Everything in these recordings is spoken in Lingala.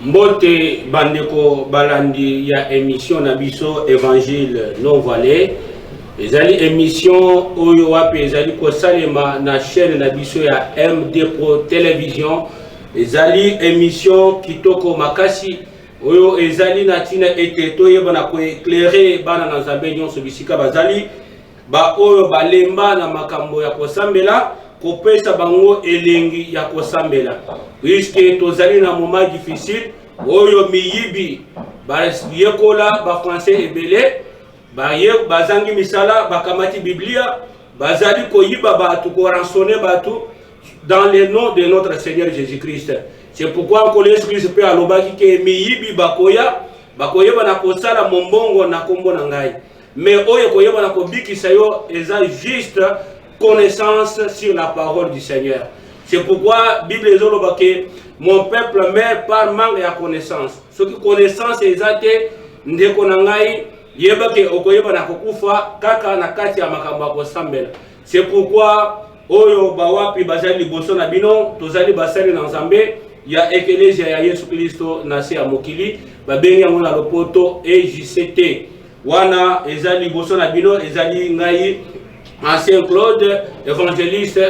Mbote bandeko balandi ya émission Nabiso Évangile non voilé. Ezali émission oyo wapi ezali ko salema na chaîne Nabiso ya MD Pro Télévision. Ezali émission kitoko makasi oyo ezali na tina ete toyeba na ko éclairer bana na Nzambe nyonso bisika bazali ba oyo balemba na makambo ya kosambela kopesa bango elengi ya kosambela puisque tozali na moment difficile oyo miyibi yekola ba français ebele bazangi misala bakamati biblia bazali koyiba batu ko rançonner batu dans le nom de notre Seigneur Jésus-Christ. C'est pourquoi on Jésus Christ peut alobaki ke miyibi bakoya na kosala mombongo na kombo na ngai mais oyo koyeba na kobikisa yo eza juste connaissance sur la parole du Seigneur. C'est pourquoi la Bible est que mon peuple meurt par manque de connaissance. Ce qui connaissance est exact, c'est pourquoi oyo bawapi bazali liboso na bino tozali basali na Nzambe ya eklezia ya Yesu Kristo na se ya mokili babengi yango na lopoto EJCT wana ezali liboso na bino ezali ngai ancien Claude évangéliste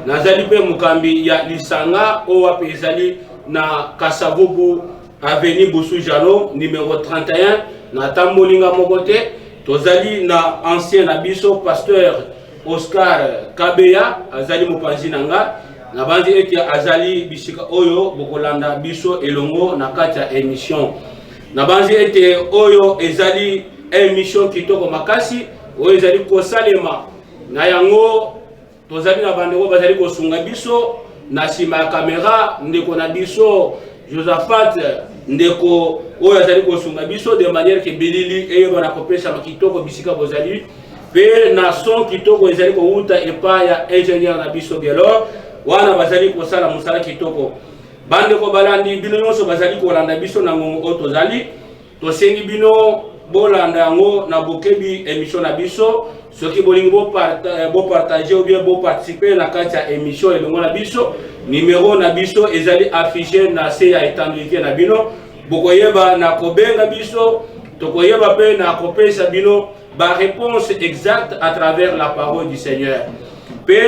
nazali pe mukambi ya lisanga owa pe ezali na Kasavubu avenue Bossou Jano numéro 31 na tambolinga mokote tozali na ancien abiso pasteur Oscar Kabeya azali mopanzi nanga na bandi eti azali bisika oyo bokolanda biso elongo na kati ya émission na bandi eti oyo ezali émission kitoko makasi oyo ezali kosalema na yango tozali na bandeko bazali kosunga biso na sima ya kamera ndeko na biso Josaphat ndeko oyo azali kosunga biso de manière que bilili eyo na kopesa makitoko bisika bozali pe na son kitoko ezali kouta epa ya ingénieur na biso Gelor wana bazali kosala musala kitoko bandeko balandi bino nyonso bazali kolanda biso na ngongo oyo tozali tosengi bino bolanda yango na bokebi émission na biso soki bolingi bo partager ou bien bo participer na kati ya émission elongo na biso numéro na biso ezali affiché na se ya étendue na bino bokoyeba na kobenga biso tokoyeba pe na kopesa bino ba réponse exacte à travers la parole du Seigneur pe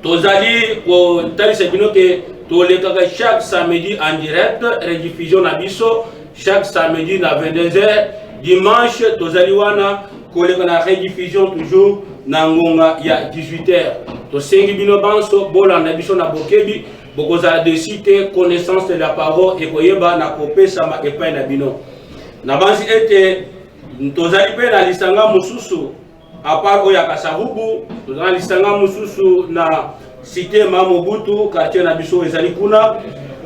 tozali ko talisa bino ke tolekaka chaque samedi en direct rediffusion na biso chaque samedi na 22h dimanche tozali wana koleka na rediffusion toujours na ngonga ya 18h to sengi bino banso bolanda biso na bokebi bokoza de citer connaissance de la parole et koyeba na kopesa ma epai na bino na bansi ete tozali pe na lisanga mususu à part oya Kasavubu tozali lisanga mususu na cité Mamobutu quartier na biso ezali kuna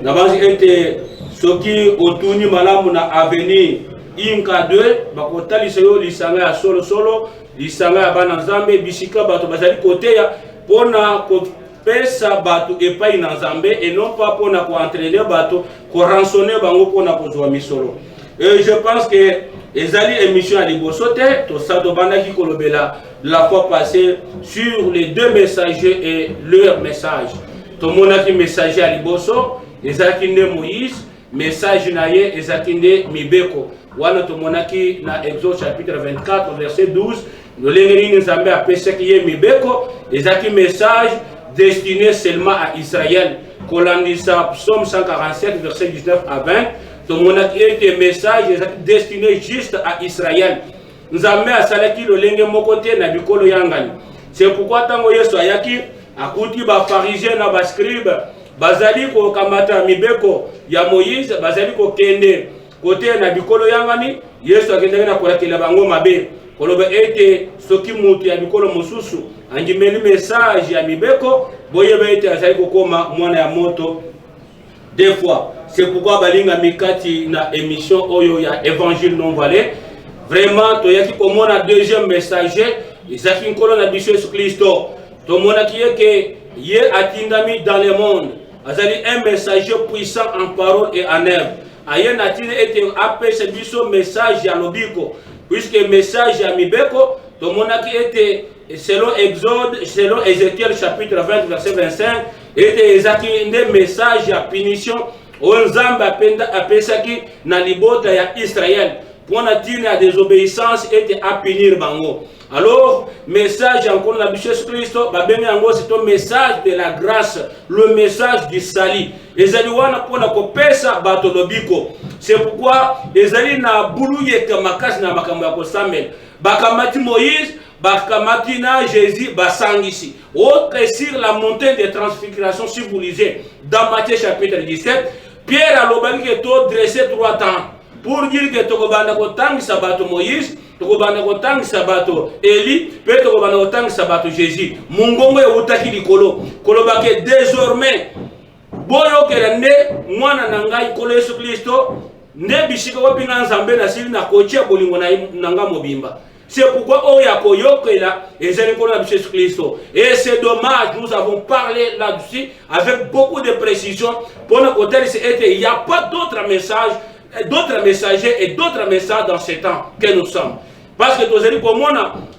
na bansi ete soki otuni malamu na avenue Inka 2 bakotalisa yo lisanga ya solo lisanga ya bana Nzambe bisika bato bazali koteya pona kopesa bato epai na Nzambe et non pas pona ko entraîner bato ko rançonner bango pona kozwa misolo. Et je pense que ezali émission à libosote to sato bandaki kolobela la fois passée sur les deux messagers et leur message. To monaki messager à liboso ezaki ne Moïse message naye ezaki ne Mibeko. Wana tomonaki na Exode chapitre 24 verset 12 nolengeni Nzambe apesaki ye Mibeko ezaki message destiné seulement à Israël kolandisa psaume 147 verset 19 à 20 tomonaki ete message ezaki destiné juste à Israël Nzambe asalaki lolenge moko te na bikolo yangani c'est pourquoi tango Yesu ayaki akuti ba pharisien na ba scribe bazali ko kamata Mibeko ya Moïse bazali ko kende côté na bikolo yangani Yesu akendeka na kolakela bango mabe koloba ete soki mutu ya bikolo mususu anjimeli message ya Mibeko boyeba ete azali kokoma mwana ya moto des fois c'est pourquoi balinga mikati na émission oyo ya évangile non voilé vraiment toyaki komona deuxième messager ezaki nkolo na biso Yesu Kristo tomonaki yeke ye atindami dans le monde azali un messager puissant en parole et en œuvre ayen atine ete apesa biso message ya lobiko puisque message ya Mibeko tomonaki ete selon Exode selon Ézéchiel chapitre 20 verset 25 ete ezaki nde message ya punition Nzambe apesaki na libota ya Israël pour na tine à désobéissance et à punir bango. Alors, message encore la Jésus Christ, c'est un message de la grâce, le message du salut. Ezali wana pona kopesa bato lobiko. C'est pourquoi ezali na buluye kamakasi na makambo ya kosamel. Bakamati Moïse, bakamati na Jésus basangisi. Autre sur la montagne de transfiguration, si vous lisez dans Matthieu chapitre 17, Pierre a l'obani que to dressé 3 temps pour dire que tokobanda kotang sabato Moïse, tokobanda kotang sabato Eli, pe tokobanda kotang sabato Jésus. Mungongo ya utaki likolo. Kolobake désormais boyo kelende mwana nangai kolo Yesu Kristo ne bishika wapinga nzambe na sili na kochia bolingo na nanga mobimba. C'est pourquoi Oya Koyokela et Jésus Christ. Et c'est dommage, nous avons parlé là-dessus avec beaucoup de précision. Pour notre côté, il n'y a pas d'autres messages, d'autres messagers et d'autres messages dans ces temps que nous sommes. Parce que tous les pour moi,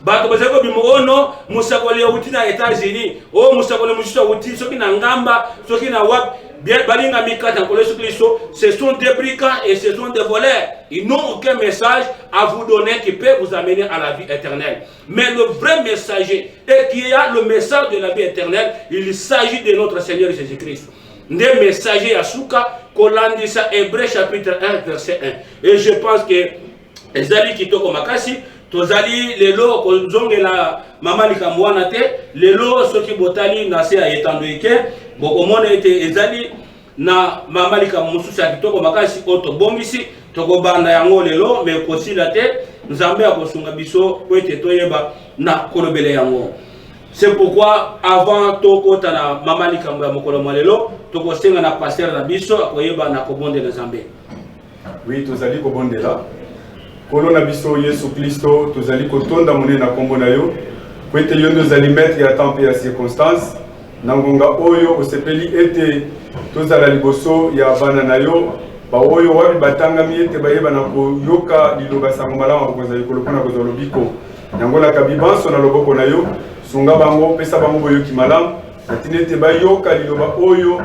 bato bazako bimo ono musakole uti na États-Unis, oh musakole musita uti soki na ngamba, soki na wap bien balinga mikata pour Jésus Christ, ce sont des brigands et ce sont des voleurs. Ils n'ont aucun message à vous donner qui peut vous amener à la vie éternelle. Mais le vrai messager et qui a le message de la vie éternelle, il s'agit de notre Seigneur Jésus-Christ. Des messagers à Souka, Kolandisa, Hébreu chapitre 1 verset 1. Et je pense que ezali kitoko makasi tozali lelo kozongela mama likamwana te lelo soki botali na se ya etandoike bokomona ete ezali na mama likamususu ya kitoko makasi oto bombisi tokobanda yango lelo me kosila te nzambe akosunga biso po ete toyeba na kolobele yango. C'est pourquoi avant tokota na mama likambo ya mokolo lelo tokosenga na pasteur na biso akoyeba na kobondela nzambe. Oui, tozali kobondela Kolona biso Yesu Kristo tozali kotonda monene na kombo na yo po ete yo tozali maître ya temps pe ya circonstance na ngonga oyo osepeli ete tozala liboso ya bana na yo ba oyo wabi batangami ete bayeba na koyoka liloba sango malamu kozali kolopona kozala lobiko yango na kabibanso na loboko na yo sunga bango pesa bango boyoki malamu natine ete bayoka liloba oyo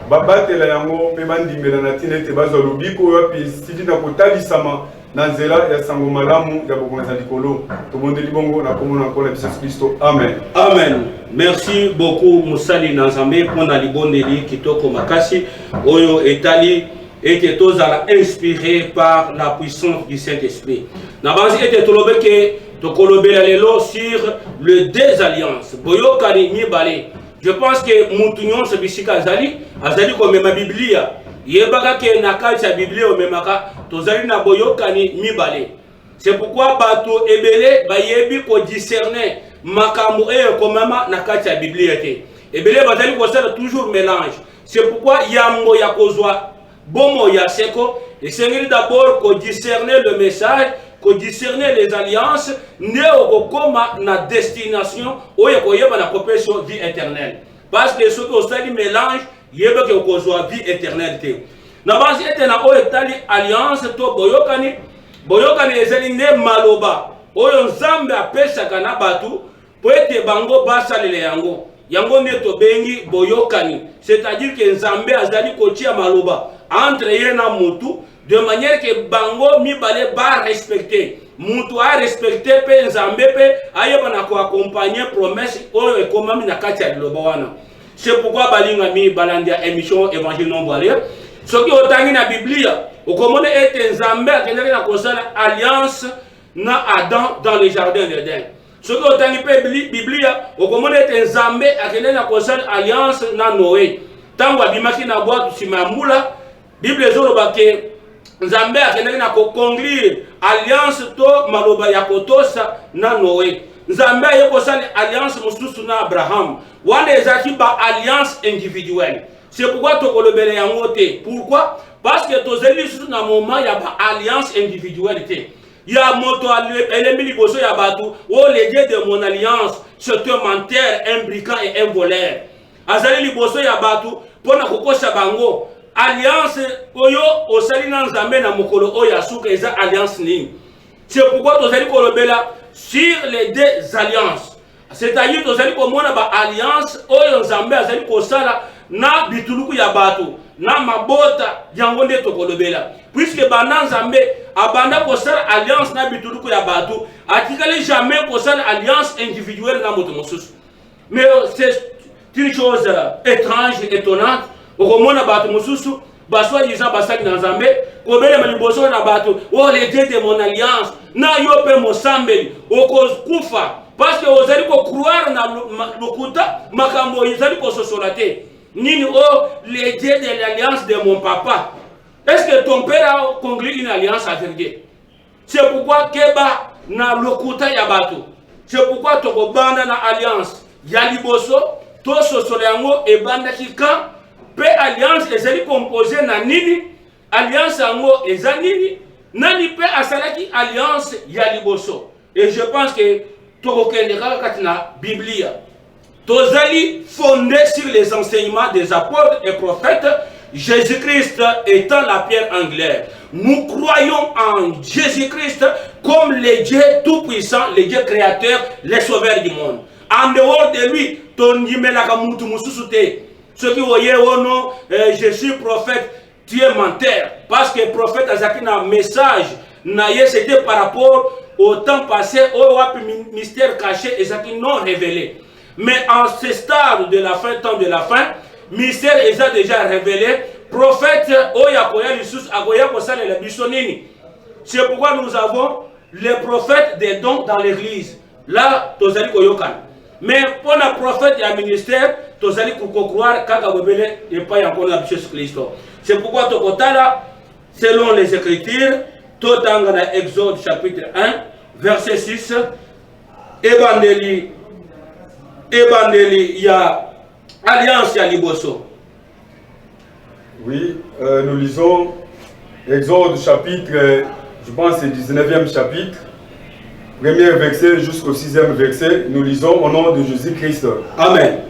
babatela yango pe bandimela natine ete bazwa lobiko oyo api sidi na kotalisama Nanzela ya sango malamu ya bokonza likolo tobondeli bongo na komona nkola Yesu Kristo. Amen. Amen. Merci beaucoup Musali Nanzambe pour na libondeli kitoko makasi oyo etali ete tozala inspiré par la puissance du Saint-Esprit. Na banzi ete tolobeke tokolobela lelo sur le désalliance. Boyokani mibale. Je pense que mutunyon se bisika azali comme ma Biblia. Yebaka ke nakati ya Biblia omemaka tozali na boyokani mibale. C'est pourquoi bato ebele bayebi ko discerner makambo e komama nakati ya Biblia te. Ebele bazali ko sala toujours mélange. C'est pourquoi yambo ya kozwa bomo ya seko et c'est d'abord ko discerner le message, ko discerner les alliances ne okoma na destination oyo koyeba na kopesho vie éternelle. Parce que ce que osali mélange yeba ke okozwa vie éternelle. Na basi ete na oyo tali alliance to boyokani ezali nde maloba oyo nzambe apesaka na batu po ete bango basalele yango nde tobengi boyokani, c'est-à-dire que nzambe azali kotia maloba entre ye na mutu de manière que bango mibale ba respecter mutu a respecter pe nzambe pe ayeba na ko accompagner promesse oyo ekomami na kati ya liloba wana. C'est pourquoi balinga mi balandia émission évangile non voilé soki otangi na Biblia okomona ete nzambe akendaki na kosala alliance na Adam dans le jardin d'Éden. Soki otangi pe Biblia okomona ete nzambe akendaki na kosala alliance na Noé tango abimaki na bwato nsima ya mbula. Bible ezoloba ke nzambe akendaki na koconglire alliance to maloba ya kotosa na Noé. Nzambe aye kosala alliance mosusu na Abraham wana ezaki ba alliance individuelle. C'est pourquoi tokolobele yango te. Pourquoi? Parce que tozeli sous na moment ya ba alliance individualité. Ya moto elemi liboso ya batu o le Dieu de mon alliance c'est un menteur, un brigand et un voleur. Azali liboso ya batu pona kokosa bango alliance oyo osali na nzambe na mokolo oyo asuka eza alliance nini. C'est pourquoi tozeli kolobela sur les deux alliances. C'est-à-dire tozali komona ba alliance oyo nzambe azali kosala na bituluku ya bato na mabota yango nde tokolobela puisque banda nzambe abanda kosala alliance na bituluku ya bato atikali jamais kosala alliance individuelle na moto mosusu. Mais c'est une chose étrange, étonnante. Okomona bato mosusu baswa disant basaki na nzambe kobele maliboso na bato oh les dieux de mon alliance na yo pe mosambeli okokufa parce que ozali ko croire na lokuta makambo ozali ko sosolate nini oh les dieux de l'alliance de mon papa. Est-ce que ton père a conclu une alliance avec Dieu? C'est pourquoi keba na lokuta ya bato. C'est pourquoi tokobanda na alliance ya liboso to sosole yango ebanda kika pe alliance ezali composé na nini alliance yango eza nini nani pe asalaki alliance ya liboso. Et je pense que tokokendeka kati na Biblia tozali fondé sur les enseignements des apôtres et prophètes, Jésus-Christ étant la pierre angulaire. Nous croyons en Jésus-Christ comme le Dieu tout-puissant, le Dieu créateur, le sauveur du monde. En dehors de lui, ceux qui voyaient au nom, je suis prophète, tu es menteur. Parce que le prophète a un message, c'était par rapport au temps passé, au mystère caché et non révélé. Mais en ce stade de la fin, temps de la fin, mystère est déjà révélé. Prophète, c'est pourquoi nous avons les prophètes des dons dans l'église. Là, tozali koyokan. Mais pour le prophète et le ministère, tozali croire kakabobele et pas encore la Jésus Christ. C'est pourquoi tokotala, selon les Écritures, totanga dans Exode chapitre 1, verset 6, Ebandeli, ya alliance ya liboso. Oui, nous lisons Exode chapitre, je pense c'est 19e chapitre, premier verset jusqu'au 6e verset, nous lisons au nom de Jésus-Christ. Amen.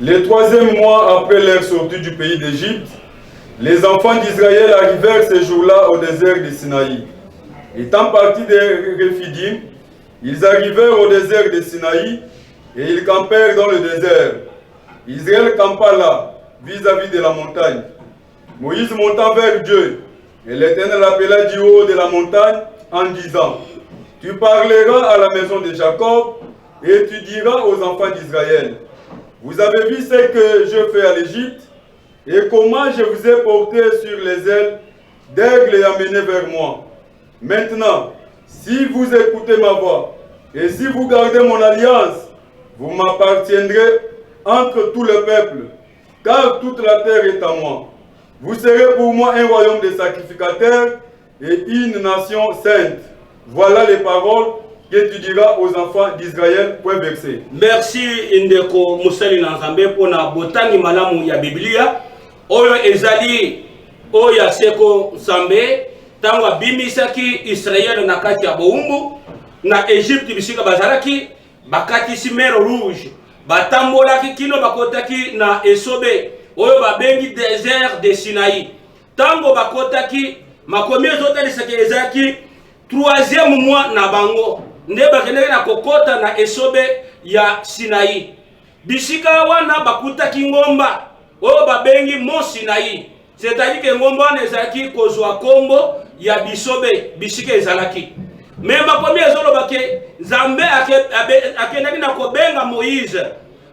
Le 3e mois après leur sortie du pays d'Égypte, les enfants d'Israël arrivèrent ce jour-là au désert de Sinaï. Étant partis de Rephidim, ils arrivèrent au désert de Sinaï et ils campèrent dans le désert. Israël campa là, vis-à-vis de la montagne. Moïse monta vers Dieu, et l'Éternel appela du haut de la montagne en disant, « Tu parleras à la maison de Jacob, et tu diras aux enfants d'Israël, vous avez vu ce que je fais à l'Égypte, et comment je vous ai porté sur les ailes d'aigle et amené vers moi. Maintenant, si vous écoutez ma voix, et si vous gardez mon alliance, vous m'appartiendrez entre tout le peuple, car toute la terre est à moi. Vous serez pour moi un royaume de sacrificateurs et une nation sainte. Voilà les paroles que tu diras aux enfants d'Israël. Point versé. Merci Indeko Musali Nanzambe pour na botani malamu ya Biblia. Oyo ezali oya seko Nzambe tango bimisaki Israël na kati ya boumbu na Egypte bisika bazalaki bakati si mer rouge batambolaki kino bakotaki na Esobe oyo babengi désert de Sinaï. Tango bakotaki makomi ezotalisaki ezaki 3e mois na bango nde bakendeki na kokota na Esobe ya Sinaï. Bisika wana bakutaki ngomba oyo babengi Mont Sinaï. C'est-à-dire que ngomba wana ezalaki kozwa kombo ya Bisobe bisika ezalaki. Mais makomi ezolobake Nzambe akendaki na kobenga Moïse.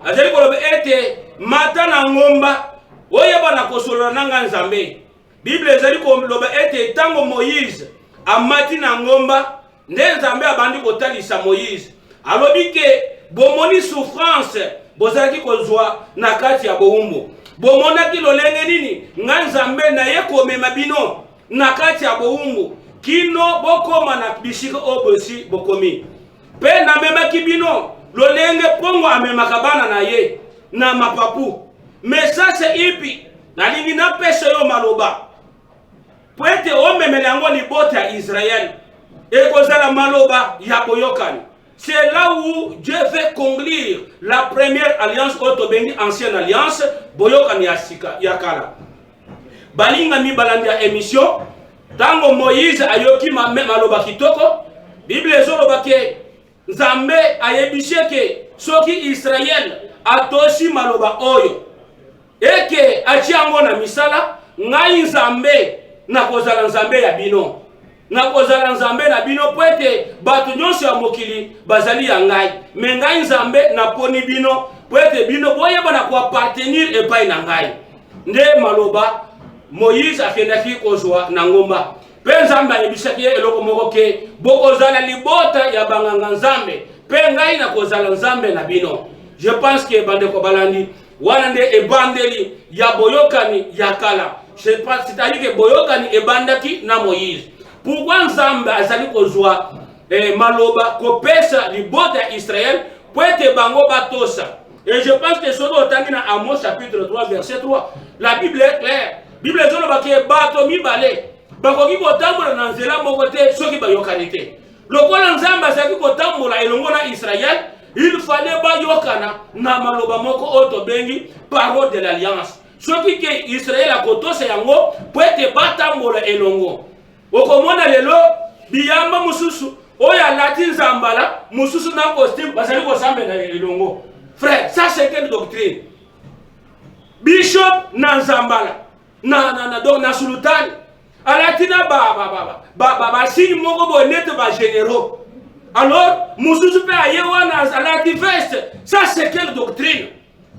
Azali koloba ete mata na ngomba oyeba na kosolola nanga Nzambe. Bible ezali koloba ete tango Moïse amati na ngomba nde Nzambe abandi kotalisa Moïse. Alobi ke bomoni souffrance bozalaki kozwa na kati ya boumbu. Bomonaki lolenge nini nga Nzambe na ye komema bino na kati ya boumbu kino bokoma na bisika obosi bokomi. Pe na memaki bino lolenge pongo amemaka bana na ye na mapapu. Mais ça c'est ipi na lingi na pese yo maloba poete omemele yango libota ya Israël et kozala maloba ya boyokani. C'est là où Dieu veut conclure la première alliance autobeni ancienne alliance boyokani ya kala. Balinga mi balandi ya émission tango Moïse ayoki maloba kitoko Bible ezoloba ke Nzambe ayebishe ke soki Israël atoshi maloba oyo eke achiango na misala ngai nzambe na kozala nzambe ya bino na kozala nzambe na bino po ete bato nyonso ya mokili bazali ya ngai me ngai nzambe naponi bino po ete bino boyeba na koappartenir epai na ngai nde maloba Moïse akendaki kozwa na ngomba pe nzambe ayebisaki ye eloko moko ke bokozala libota ya banganga nzambe pe ngai na kozala nzambe na bino. Je pense que bandeko balandi wana nde ebandeli ya boyokani ya kala. C'est-à-dire que boyokani ebandaki na Moïse. Pourquoi nzambe azali kozwa maloba kopesa libota ya Israël po ete bango batosa. Et je pense que soki otangi na Amos chapitre 3 verset 3, la Bible est claire. Bible ezoloba ke bato mibale bakoki kotambola na nzela moko te soki bayokani te. Lokola nzambe azalaki kotambola elongo na Israël, il fallait bayokana na maloba moko oyo tobengi parole de l'alliance. Soki ke Israël akotosa yango po ete batambola elongo. Okomona lelo biyamba mususu oyo alati nzambala mususu na costume bazali kosambela elongo. Frère, ça c'est quelle doctrine? Bishop na nzambala na sultani alatina ba signe moko bonete ba généraux. Alors mususu pe ayewana alati veste. Ça c'est quelle doctrine?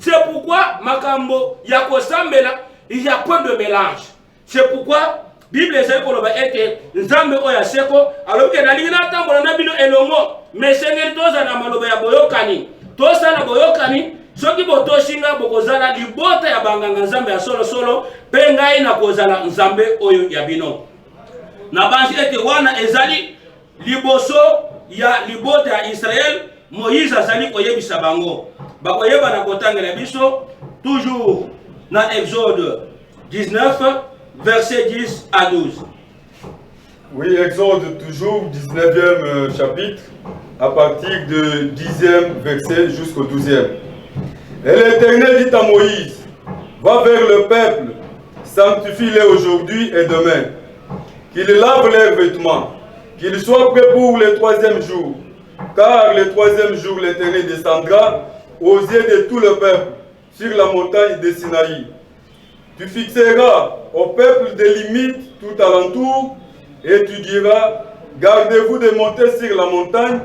C'est pourquoi makambo ya kosambela il y a point de mélange. C'est pourquoi Bible ezali koloba ete nzambe oyo seko alors que nalingi na tambola na bino elongo mais sengeli toza na maloba ya boyokani tosala boyokani soki botoshinga bokozala libota ya banganga nzambe ya solo solo pe ngai na kozala nzambe oyo ya bino na banzi ete wana ezali liboso ya libota ya Israël. Moïse azali koyebisa bango bakoyeba na kotangela biso toujours na Exode 19 verset 10 à 12. Oui, Exode toujours 19e chapitre à partir de 10e verset jusqu'au 12e. Et l'Éternel dit à Moïse, va vers le peuple, sanctifie-les aujourd'hui et demain, qu'ils lavent leurs vêtements, qu'ils soient prêts pour le 3e jour, car le 3e jour l'Éternel descendra aux yeux de tout le peuple sur la montagne de Sinaï. Tu fixeras au peuple des limites tout alentour et tu diras, gardez-vous de monter sur la montagne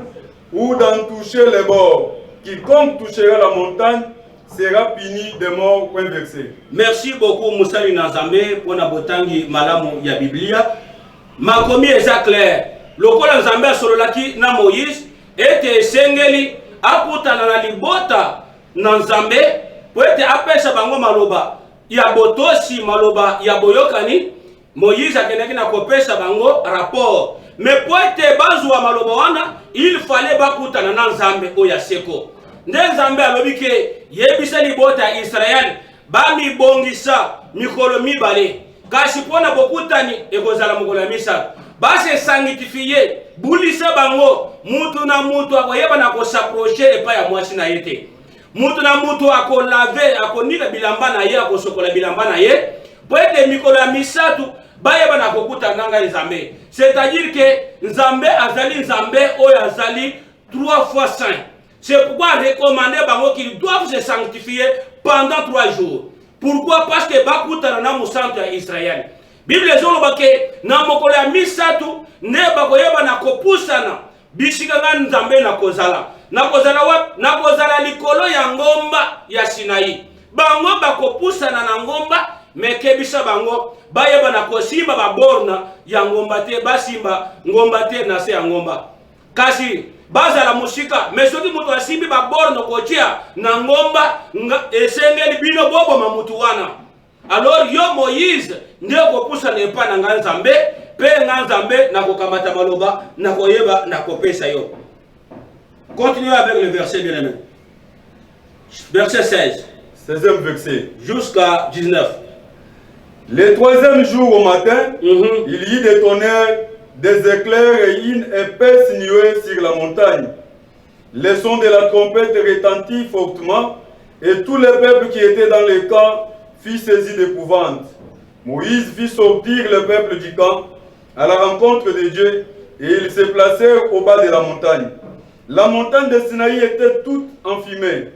ou d'en toucher les bords. Quiconque touchera la montagne sera puni de mort. Point versé. Merci beaucoup Moussali Nazambe pour la botangi malamu ya Biblia. Makomi eza clair. Lokola Nzambe sololaki na Moïse ete sengeli akutana na libota na Nzambe po ete apesa bango maloba ya botosi maloba ya boyokani. Moïse akendaki na kopesa bango rapport. Mais po ete bazwa maloba wana il fallait bakutana na Nzambe oya seko. Nde Nzambe alobi ke yebisa libota ya Israël bami bongisa mikolo mibale kasi pona bokutani ekozala mokolo ya misato base sanctifié bulisa bango mutu na mutu akoyeba na kosaproche epai ya mwasi na ye te. Mutu na mutu akolave akonika bilamba na ye akosokola bilamba na ye po ete mikolo ya misato bayeba na kokuta nanga Nzambe. C'est-à-dire que Nzambe azali Nzambe oyo azali 3 fois saint. C'est pourquoi recommander bango qu'ils doivent se sanctifier pendant 3 jours. Pourquoi? Parce que bakutana na musantu ya Israël. Bible ezoloba ke na mokolo ya misato ne bakoyeba na kopusana bisika nga Nzambe na kozala. Na kozala likolo ya ngomba ya Sinaï. Bango bakopusana na ngomba mekebisa bango bayeba na kosimba baborna ya ngomba te basimba ngomba te na se ya ngomba. Kasi bazala musika mesoki mutu asimbi baborno kotia na ngomba esengeli bino bobo mamutu wana. Alors yo Moïse nde kopusa nepa na nga Nzambe pe nga Nzambe na kokamata maloba na koyeba na kopesa yo. Continuez avec le verset bien aimé. Verset 16. 16e verset. Jusqu'à 19. Le 3e jour au matin, il y eut des tonnerres, des éclairs et une épaisse nuée sur la montagne. Le son de la trompette retentit fortement et tout le peuple qui était dans le camp fut saisi d'épouvante. Moïse fit sortir le peuple du camp à la rencontre de Dieu et ils se placèrent au bas de la montagne. La montagne de Sinaï était toute enfumée.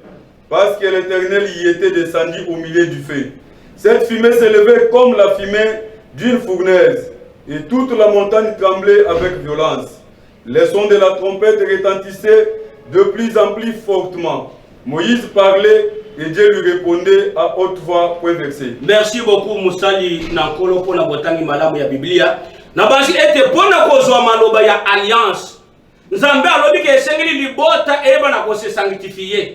parce que l'Éternel y était descendu au milieu du feu. Cette fumée s'élevait comme la fumée d'une fournaise, et toute la montagne tremblait avec violence. Les sons de la trompette retentissaient de plus en plus fortement. Moïse parlait et Dieu lui répondait à haute voix. Point versé. Merci beaucoup Moussali Nankolo pour la botani malamu ya Biblia. Nabazi ete pona kozwa maloba ya alliance. Nzambe alobi ke esengeli libota eba na kose sanctifier.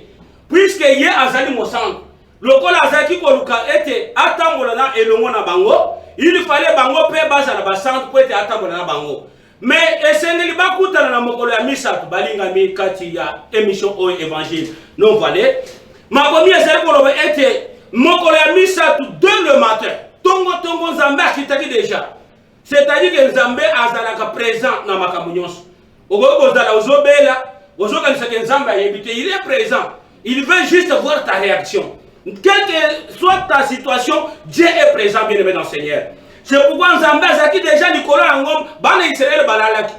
Puisque ye azali mosantu. Lokola azaki koluka ete atambola na elongo na bango, il fallait bango pe baza na basantu po ete atambola na bango. Mais esengeli bakutana na mokolo ya misatu balinga mi kati ya émission o évangile. Non voilà. Makomi ezali koloba ete mokolo ya misatu dès le matin. Tongo Nzambe akitaki déjà. C'est-à-dire que Nzambe azalaka présent na makambo nyonso. Ogogo ozala ozobela, ozokanisa ke Nzambe ayebite, il est présent. Il veut juste voir ta réaction. Quelle que soit ta situation, Dieu est présent, bien aimé dans le Seigneur. C'est pourquoi Nzambe azaki déjà Nicolas Angom, bana Israël balalaki.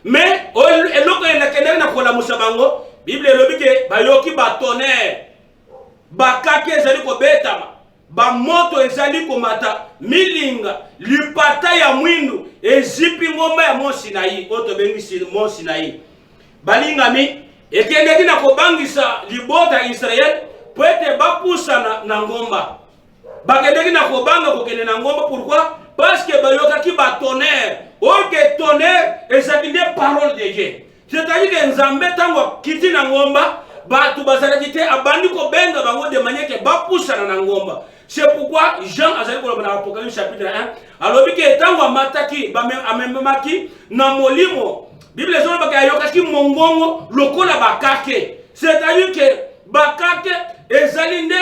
Mais eloko elekendeki na kolamusa bango, Bible elobi ke bayoki ba tonnerre. Bakake ezali kobetama. Ba moto ezali komata milinga lipata ya mwindu ezipi ngomba ya Mont Sinaï oto bengi Mont Sinaï balingami ekendeki na kobangisa libota Israël po ete bapusa na ngomba bakendeki na kobanga kokende na ngomba. Pourquoi? Parce que bayokaki ba tonnerre. Or que tonnerre ezali des paroles de Dieu. C'est-à-dire que Nzambe tango kiti na ngomba batu bazalaki te abandi kobenga bango de manière que bapusa na ngomba. C'est pourquoi Jean azali koloba na Apocalypse chapitre 1 alobi ke tango amataki amemaki na molimo Bible ezoloba ke ayokaki mongongo lokola bakake. C'est-à-dire que bakake ezali nde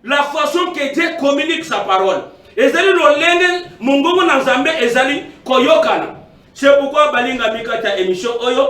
la façon que Dieu communique sa parole. Ezali lolenge mongongo na Nzambe ezali koyokana. C'est pourquoi balinga mikata émission oyo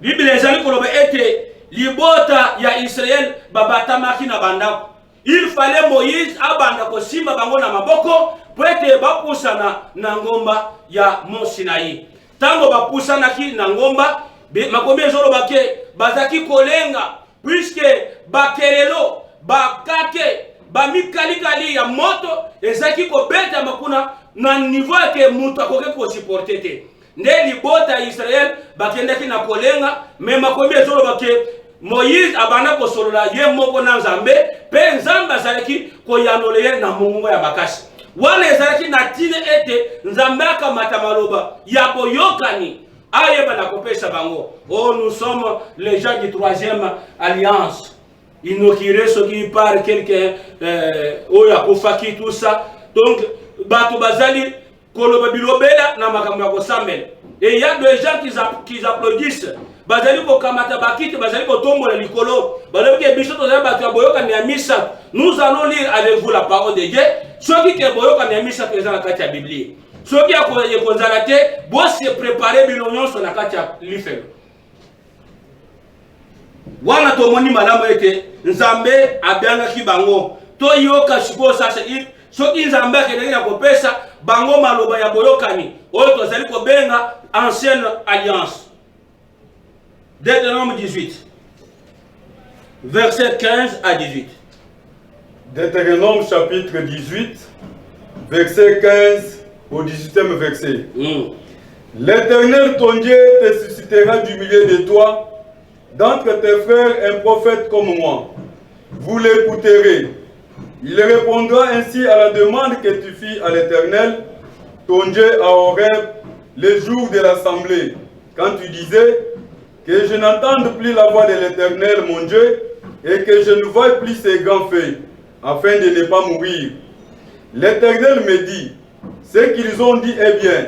Bible ezali koloba ete libota ya Israël babatamaki na bandako. Il fallait Moïse abanda kosimba bango na maboko po ete bapusana na ngomba ya Mont Sinaï. Tango bapusanaki na ngomba makomi ezoloba ke bazaki kolenga puisque bakelelo bakake bamikalikali ya moto ezaki kobeta makuna na niveau ke mutu akoki kosupporter te. Nde libota ya Israël bakendaki na kolenga mais makomi ezoloba ke Moïse abana kosolola ye moko na Nzambe pe Nzambe azalaki koyanole ye na mongongo ya bakasi. Wana ezalaki na tine ete Nzambe akamata maloba ya boyokani ayeba na kopesa bango. Oh, nous sommes les gens du troisième alliance. Inauguré ce qui part quelqu'un oya kofaki tout ça. Donc batu bazali koloba bilobela na makambo ya kosambela. Et il y a des gens qui applaudissent. Bazali ko kamata bakiti bazali ko tombola likolo. Bazali ke biso tozali batu ya boyoka ni ya misa. Nous allons lire avec vous la parole de Dieu. Soki ke boyoka ni ya misa présent na kati ya Biblia. Soki akoye konzala te, bo se préparer bino nyonso na kati ya lifelo. Wana tomoni malamu ete Nzambe abiangaki bango. To yoka siko sasa soki Nzambe akeneki na kopesa bango maloba ya boyokani. Oyo tozali kobenga ancienne alliance. Deutéronome 18, verset 15 à 18. Deutéronome chapitre 18, verset 15 au 18e verset. L'Éternel ton Dieu te suscitera du milieu de toi, d'entre tes frères, un prophète comme moi. Vous l'écouterez. Il répondra ainsi à la demande que tu fis à l'Éternel, ton Dieu à Horeb, le jour de l'assemblée, quand tu disais que je n'entende plus la voix de l'Éternel, mon Dieu, et que je ne vois plus ses grands faits, afin de ne pas mourir. L'Éternel me dit, ce qu'ils ont dit est bien.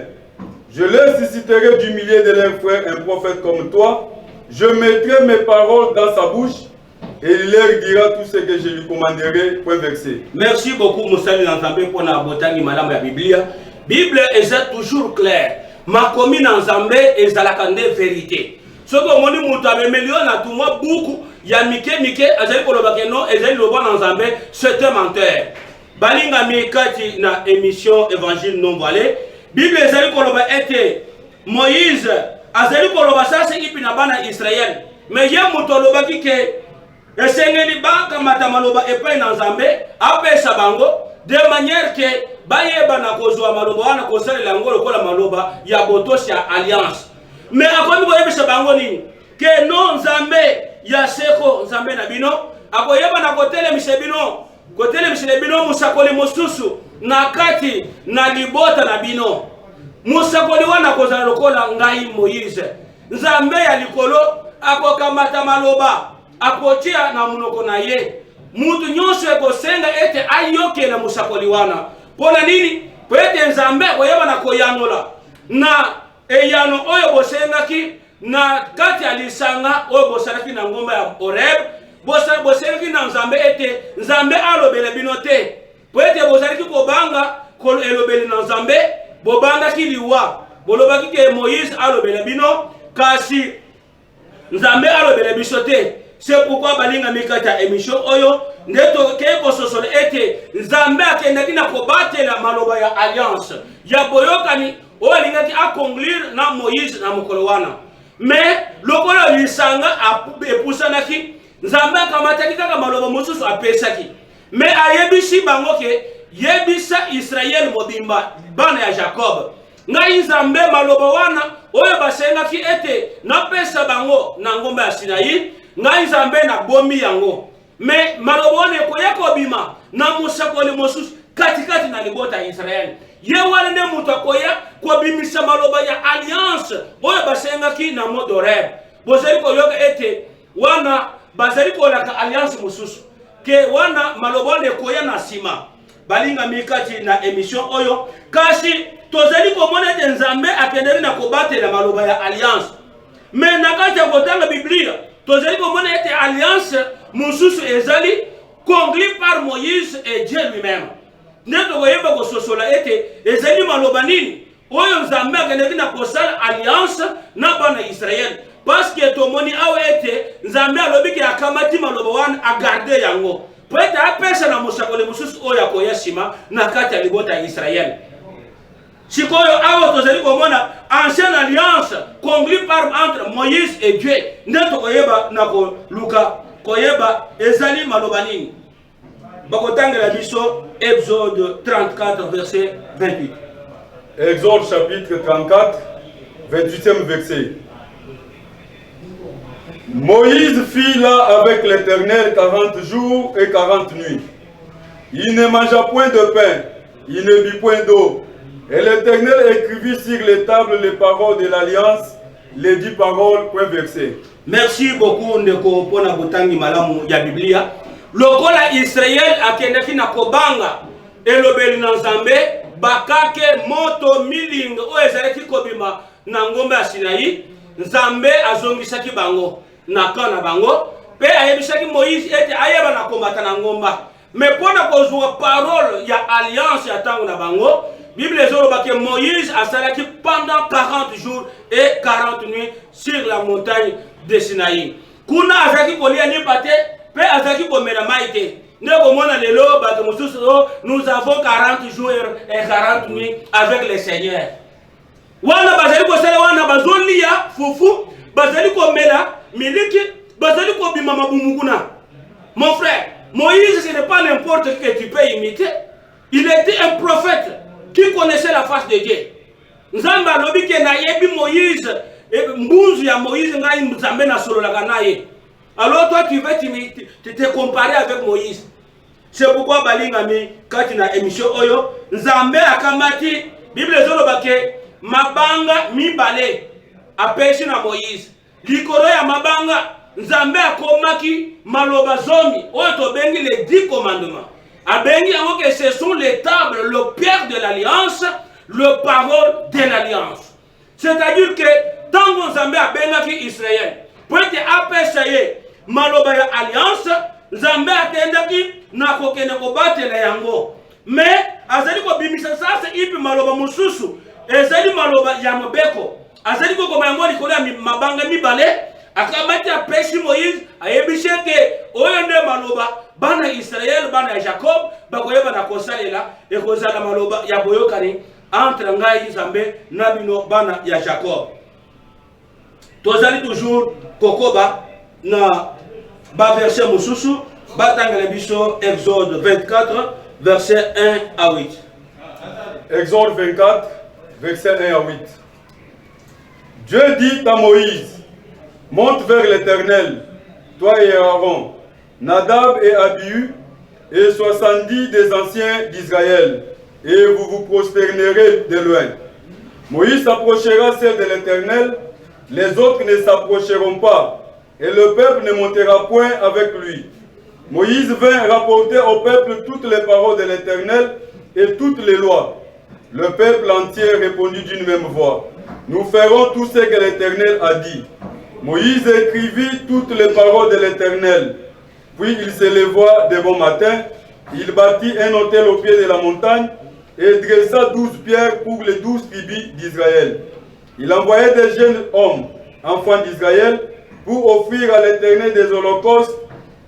Je leur susciterai du milieu de leurs frères un prophète comme toi. Je mettrai mes paroles dans sa bouche, et il leur dira tout ce que je lui commanderai. Point versé. Merci beaucoup, Moussali Nzambe, pour la botanie madame la Biblia. Bible est toujours claire. Ma commune Nzambe est la vérité. Ce que mon mutu amemeliona na tumwa buku ya mike azali koloba ke non ezali loba na Nzambe c'est un menteur. Balinga mikati na émission évangile non voilé. Bible ezali koloba ete Moïse azali koloba sasa ipi na bana Israël. Mais ye mutu loba ke esengeli bakamata maloba epai na Nzambe apesa bango de manière que bayeba na kozwa maloba wana kosalela yango lokola maloba ya botosi ya alliance. Mais akomi koyebisa bango nini ke non Nzambe ya seko Nzambe na bino akoyeba na kotelemisa bino musakoli mosusu na kati na libota na bino. Musakoli wana kozala lokola ngai Moïse. Nzambe ya likolo akokamata maloba akotia na munoko na ye. Mutu nyonso ekosenga ete ayokela musakoli wana. Pona nini? Po ete Nzambe koyeba na koyanola na eyano oyo bosengaki na kati alisanga oyo bosalaki na ngomba ya Horeb. Bosengaki na Nzambe ete Nzambe alobele bino te. Po ete bosalaki kobanga elobeli na Nzambe bobanga kiliwa. Bolobaki ke Moïse alobele bino kasi Nzambe alobele biso te. C'est pourquoi balinga mikata émission oyo ndeto keko sosole ete Nzambe akendaki na kobatela maloba ya alliance ya boyokani oyo alingaki akonclure na Moïse na mokolo wana. Mais lokolo lisanga epusanaki Nzambe akamataki kaka maloba mosusu apesaki. Mais ayebisi bango ke yebisa Israël mobimba bana ya Jacob. Ngai Nzambe maloba wana oyo basengaki ete napesa bango na ngomba ya Sinai ngai Nzambe na bomi yango. Mais maloba wana ekoyako bima na musakoli mosusu katikati na libota ya Israël. Ye wana nde mutu akoya kobimisa maloba ya alliance oyo basengaki na mode Horeb. Bozali koyoka ete wana bazali kolaka alliance mosusu ke wana maloba wana ekoya na sima. Balinga mikati na émission oyo kasi tozali komona ete Nzambe akendeli na kobatela maloba ya alliance. Mais nakati ya kotanga Biblia tozali komona ete alliance mosusu ezali conclue par Moïse et Dieu lui-même. Neto koyeba kososola ete ezali maloba nini oyo Nzambe akendeli na kosala alliance na bana Israël. Parce que tomoni awe ete Nzambe alobiki akamati maloba wana agarde yango. Po ete apesa na musakoli mosusu oyo akoya sima na kati ya libota ya Israël. Sikoyo awo tozali komona ancienne alliance conclue par entre Moïse et Dieu. Ndeto koyeba na ko luka koyeba ezali maloba nini. Bakotangela biso Exode 34 verset 28. Exode chapitre 34 28e verset. Moïse fit là avec l'Éternel 40 jours et 40 nuits. Il ne mangea point de pain, il ne but point d'eau. Et l'Éternel écrivit sur les tables les paroles de l'Alliance, les 10 paroles, point verset. Merci beaucoup ndeko pona botangi malamu ya Biblia. Lokola Israël akendaki na kobanga elobeli na Nzambe bakake moto milinga oyo ezalaki kobima na ngomba ya Sinai. Nzambe azongisaki bango na kana bango pe ayebisaki Moïse ete ayeba na kombata na ngomba. Mais pona kozwa parole ya alliance ya tango na bango Bible ezoloba ke Moïse asalaki pendant 40 jours et 40 nuits sur la montagne de Sinaï. Kuna azaki kolia ni pate pe azaki komela maite. Ndeko mona lelo bato mosusu nous avons 40 jours et 40 nuits avec le Seigneur. Wana bazali kosala wana bazolia fufu bazali komela miliki bazali kobima mabumukuna. Mon frère, Moïse ce n'est pas n'importe qui que tu peux imiter. Il était un prophète qui connaissait la face de Dieu. Nzambe alobi ke na yebi Moïse mbunzu ya Moïse ngai Nzambe na solo la kanaye. Alors toi tu veux te comparer avec Moïse. C'est pourquoi balingami kati na émission oyo Nzambe akamati Bible ezoloba ke mabanga mibale apesi na Moïse. Likolo ya mabanga Nzambe akomaki maloba zomi oyo tobengi les 10 commandements. Abengi yango que ce sont les tables, le pierre de l'alliance, le parole de l'alliance. C'est-à-dire que tant que Nzambe abengaki Israël, pour être apeshaye maloba ya alliance, Nzambe atendaki na kokene kobatela yango. Mais azali ko bimisa sasa ipi maloba mususu, ezali maloba ya mobeko. Azali ko koma yango likolo ya mabanga mibale, akamati apeshi Moïse, ayebisheke oyo nde maloba bana Israël bana ya Jacob bakoyeba na kosalela ekozala maloba ya boyokani entre ngai Nzambe na bino bana ya Jacob. Tozali toujours kokoba na ba verset mususu batangela biso Exode 24 verset 1 à 8. Exode 24 verset 1 à 8. Dieu dit à Moïse, monte vers l'Éternel, toi et Aaron, Nadab et Abihu, et 70 des anciens d'Israël, et vous vous prosternerez de loin. Moïse s'approchera celle de l'Éternel, les autres ne s'approcheront pas, et le peuple ne montera point avec lui. Moïse vint rapporter au peuple toutes les paroles de l'Éternel et toutes les lois. Le peuple entier répondit d'une même voix, nous ferons tout ce que l'Éternel a dit. Moïse écrivit toutes les paroles de l'Éternel. Puis il se leva de bon matin, il bâtit un autel au pied de la montagne et dressa 12 pierres pour les 12 tribus d'Israël. Il envoyait des jeunes hommes, enfants d'Israël, pour offrir à l'Éternel des holocaustes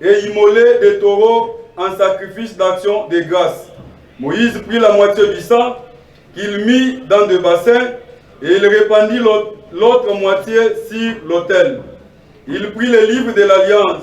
et immoler des taureaux en sacrifice d'action de grâce. Moïse prit la moitié du sang qu'il mit dans des bassins et il répandit l'autre moitié sur l'autel. Il prit les livres de l'Alliance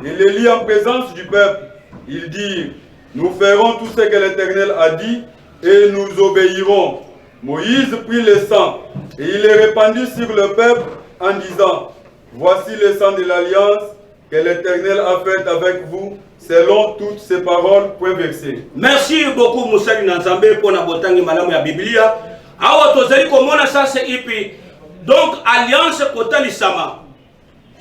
et les lit en présence du peuple. Ils dirent, nous ferons tout ce que l'Éternel a dit et nous obéirons. Moïse prit le sang et il le répandit sur le peuple en disant, voici le sang de l'Alliance que l'Éternel a fait avec vous selon toutes ces paroles, point versé. Merci beaucoup Moussali Nanzambe pour la botangi malamu ya Biblia. Awa tozali komona sasa ipi. Donc alliance kotali sama.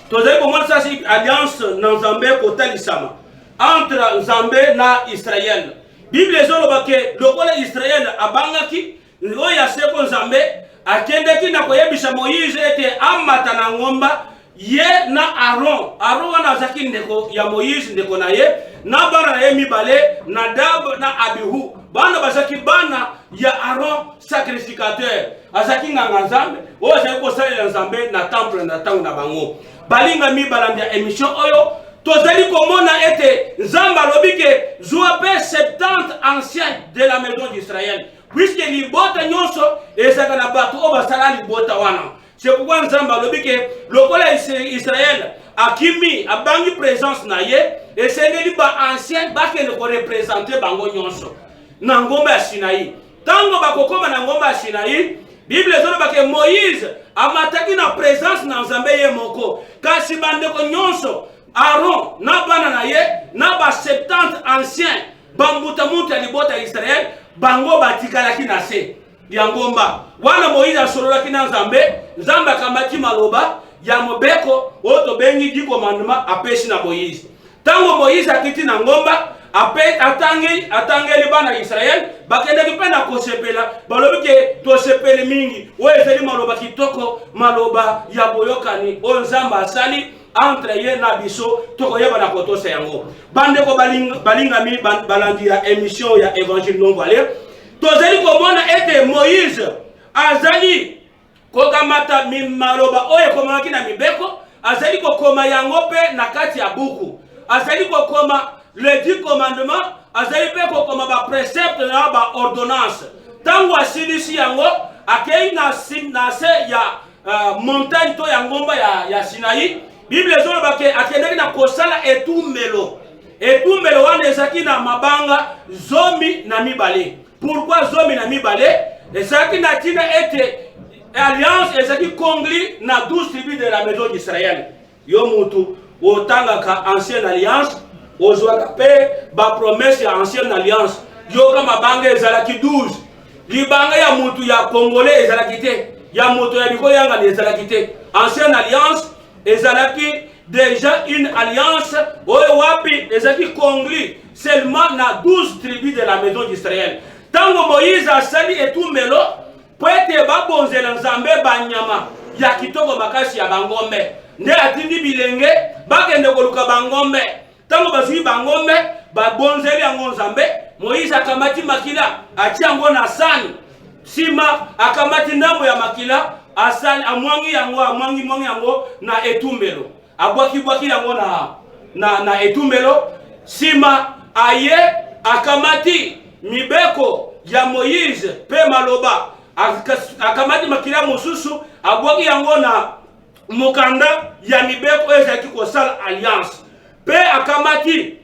Tozali komona sasa ipi alliance Nanzambe kotali sama. Entre Nzambe na Israël. Bible ezoloba ke lokola Israël abangaki oya seko Nzambe akendeki na koyebisa Moïse ete amata na ngomba ye na Aaron. Aaron wana azaki ndeko ya Moïse ndeko na ye na bana na ye mibale Nadab na Abihu. Bana bazaki bana ya Aaron sacrificateur. Azaki nganga Nzambe oyo azaki kosalela Nzambe na temple na tango na bango. Balinga mibalandi ya émission oyo tozali komona ete Nzambe alobi ke zwa pe 70 anciens de la maison d'Israël. Puisque libota nyonso ezaka na bato oyo basala libota wana. C'est pourquoi Nzambe alobi ke lokola Israël akimi abangi présence na ye esengeli ba ancien bakende ko représenter bango nyonso na ngomba ya Sinaï. Tango bakokoma na ngomba ya Sinaï, Bible ezoloba ke Moïse amataki na présence na Nzambe ye moko. Kasi bandeko nyonso Aaron na bana na ye na ba 70 anciens bambuta mutu ya libota ya Israël bango batikalaki na se ya ngomba. Wana Moïse asololaki na Nzambe, Nzambe akamati maloba ya mobeko oyo tobengi 10 commandements apesi na Moïse. Tango Moïse akiti na ngomba atangeli bana ya Israël bakendaki mpe na kosepela balobi ke tosepele mingi oyo ezali maloba kitoko maloba ya boyokani oyo Nzambe asali entre ye na biso tokoyeba na kotosa yango. Bandeko balingami balandi ya émission ya évangile non voilé tozali komona ete Moïse azali kokamata maloba oyo ekomamaki na mibeko azali kokoma yango mpe na kati ya buku azali kokoma les 10 commandements azali mpe kokoma ba précepte na ba ordonnance. Tango asilisi yango akei na se ya montagne to ya ngomba ya Sinaï. Bible ezoloba ke akendaki na kosala etumbelo wana ezaki na mabanga zomi na mibale. Pourquoi zomi na mibale? Ezaki na tina ete alliance ezaki kongli na 12 tribus de la maison d'Israël. Yo mutu otangaka ancienne alliance ozwaka pe ba promesse ya ancienne alliance yoka mabanga ezalaki 12. Libanga ya mutu ya congolais ezalaki te, ya mutu ya biko yanga ezalaki te. Ancienne alliance ezalaki déjà une alliance oyo wapi ezalaki kongli seulement na 12 tribus de la maison d'Israël. Tango Moïse asali etumbelo poete babonzela Nzambe banyama ya kitoko makasi ya bangombe nde atindi bilenge bakende koluka bangombe. Tango bazwi bangombe babonzeli yango Nzambe, Moïse akamati makila atia yango na sani. Sima akamati ndambo ya makila asali amwangi yango na etumbelo. Abwaki yango na etumbelo. Sima aye akamati mibeko ya Moïse pe maloba akamati makila mosusu abwaki yango na mokanda ya mibeko ezaki kosala alliance. pe akamati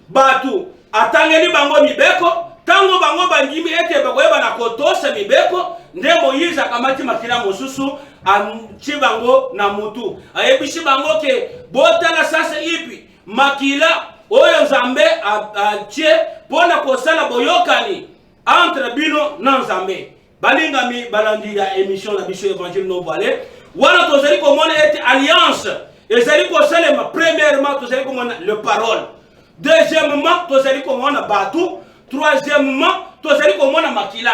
batu atangeli bango mibeko tango bango bandimi ete bakoyeba na kotosa mibeko nde Moïse akamati makila mosusu amchi bango na mutu ayebishi bango ke botala sasa ipi makila oyo Nzambe atie pona kosala boyokani entre bino na Nzambe balingami balandi ya émission na biso évangile non voilé wana tozali komona ete alliance ezali kosalema premièrement tozali komona le parole deuxièmement tozali komona batu troisièmement tozali komona makila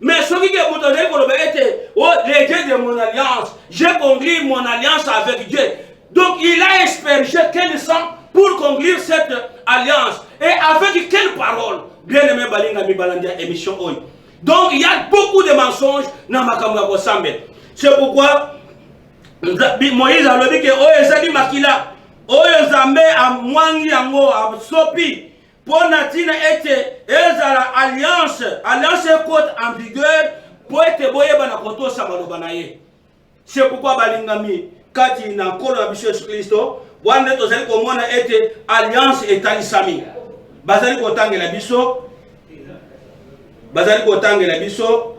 mais ce qui est pour tozali koloba ete oh les dieux de mon alliance j'ai conclu mon alliance avec Dieu donc il a aspergé quel sang pour conclure cette alliance et avec quelle parole bien aimé balingami balandi ya émission oyo. Donc il y a beaucoup de mensonges dans makambo ya kosambe. C'est pourquoi Moïse a dit que oyo ezali makila oyo Nzambe amwangi yango asopi pona tina ete ezala alliance ekote en vigueur po ete boyeba na kotosa maloba na ye. C'est pourquoi balingami kati na nkolo na biso Yesu Kristo wana tozali komona ete alliance etalisami bazali kotangela biso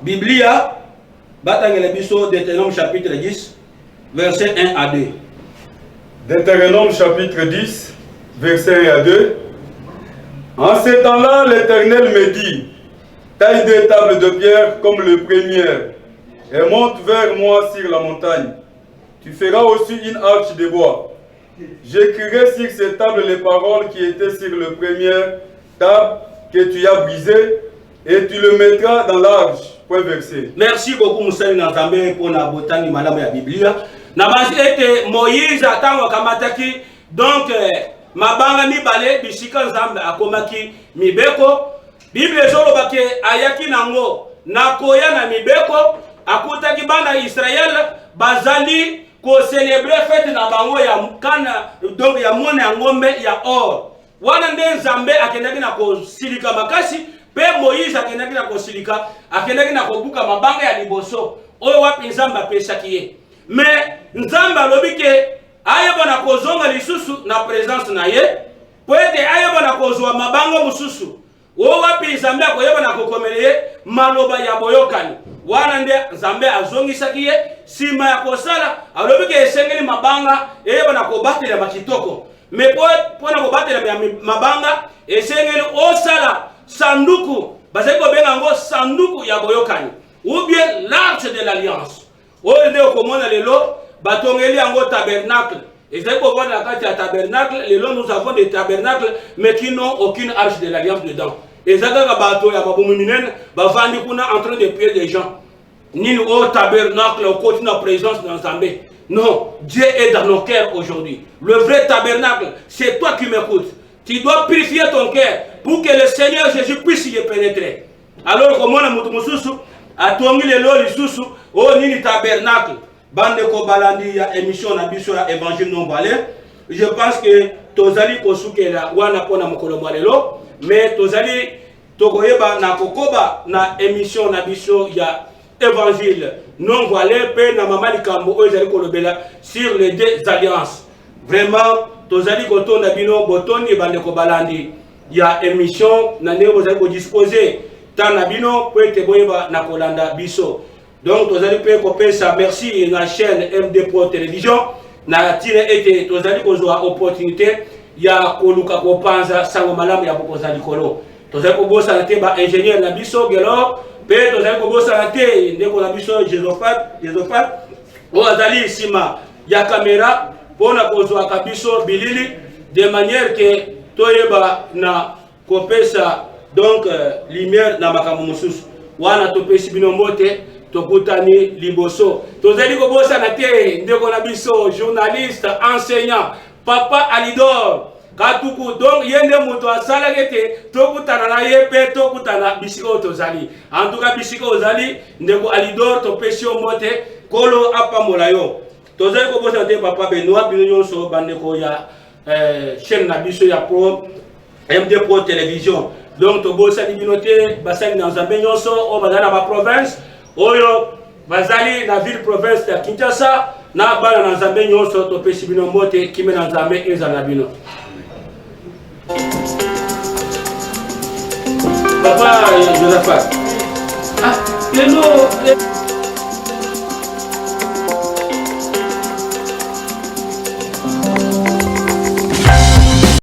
Biblia batangela biso Deutéronome chapitre 10 verset 1 à 2. Deutéronome chapitre 10 verset 1 à 2. En ce temps-là, l'Éternel me dit: taille 2 tables de pierre comme le premier et monte vers moi sur la montagne. Tu feras aussi une arche de bois. J'écrirai sur ces tables les paroles qui étaient sur le premier table que tu as brisé et tu le mettras dans l'arche. Point versé. Merci beaucoup Moussani Nzambe pour la botani malama ya Biblia. Na basi ete Moïse atango kamataki donc mabanga mibale bisika Nzambe akomaki mibeko. Bible ezoloba ke ayaki nango nakoya na mibeko akutaki bana Israël bazali ko célébrer fête na bango ya kana donc ya mona ya ngombe ya or. Wana nde Nzambe akendaki na kosilika makasi pe Moïse akendaki na kosilika akendaki na kobuka mabanga ya liboso oyo wapi Nzambe apesaki ye. Mais Nzambe alobi ke ayeba na kozonga lisusu na présence na ye po ete ayeba na kozwa mabanga mususu oyo wapi Nzambe akoyeba na kokomela ye maloba ya boyokani. Wana nde Nzambe azongisaki ye sima ya kosala alobi ke esengeli mabanga eyeba na kobatela makitoko. Mais pour na kobatela mabanga esengeli osala sanduku bazali kobenga ngo sanduku ya boyokani ou bien l'arche de l'alliance. Oyo nde okomona lelo batongeli yango tabernacle. Ezali kobona na kati ya tabernacle lelo nous avons des tabernacles mais qui n'ont aucune arche de l'alliance dedans. Ezaka bato ya babomu minene bavandi kuna en train de prier des gens. Ni au tabernacle au côté de la présence de Nzambe. Non, Dieu est dans nos cœurs aujourd'hui. Le vrai tabernacle, c'est toi qui m'écoutes. Tu dois purifier ton cœur pour que le Seigneur Jésus puisse y pénétrer. Alors, comme on a dit, à ton lisusu, oh nini tabernacle, bande ko balandi ya émission na biso ya évangile non voilé. Je pense que tozali kosukela wana pona mokolo malelo, mais tozali tokoyeba na kokoba na émission na biso ya évangile non voilé pe na mamali kambo ozali kolobela sur les deux alliances. Vraiment tozali kotonda bino botoni bande ko balandi ya émission na ndeko zali ko disposer tana bino po ete boyeba na kolanda biso. Donc tozali pe ko pesa merci na chaîne MD Pro Télévision na tire ete tozali kozwa opportunité ya koluka ko panza sango malamu ya bokozali kolo. Tozali ko bosa te ba ingénieur na biso gelo pe tozali ko bosa te ndeko na biso Josephat o azali sima ya caméra pona kozwa kabiso bilili de manière que toyeba na kopesa donc lumière na makambo mususu wana topesi bino mbote tokutani liboso tozali ko bosa na te ndeko na biso journaliste enseignant papa Alidor katuku donc yende moto asala kete tokutana na ye pe tokutana bisiko tozali en tout cas bisiko ozali ndeko Alidor topesi mbote kolo apamola yo tozali ko bosa te papa Benoît bino nyonso bandeko ya chaîne na biso ya Pro MD Pro Télévision. Donc to bosa di binote basali na Nzambe nyonso o bazali na ba province oyo bazali na ville province ya Kinshasa na bana na Nzambe nyonso topesi bino mbote kime na Nzambe ezala bino. Papa Josephat. Ah,